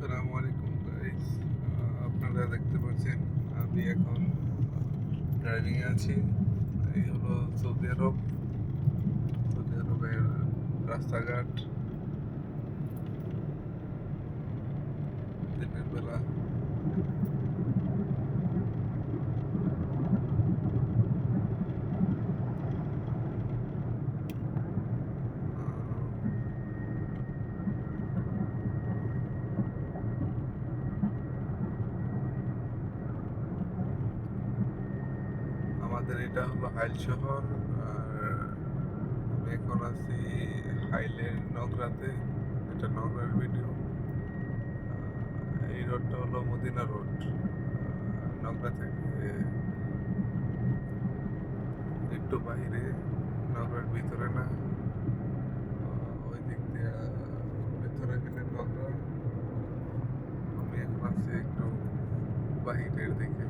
আসসালামু আলাইকুম গাইস। আপনারা দেখতে পাচ্ছেন আমি এখন ড্রাইভিং এ আছি। এই হলো সৌদি আরব। সৌদি আরবের রাস্তাঘাট দিনের বেলা। আমাদের এটা হলো হাইল শহর। আর আমি এখন আছি হাইলের নগরাতে। এটা নগরার ভিডিও। এই রোডটা হলো মদিনা রোড। নগরা থেকে একটু বাইরে, নগরার ভিতরে না। ওই দিক দিয়ে ভেতরে গেলে নগরা। আমি এখন আছি একটু বাহিরের দিকে।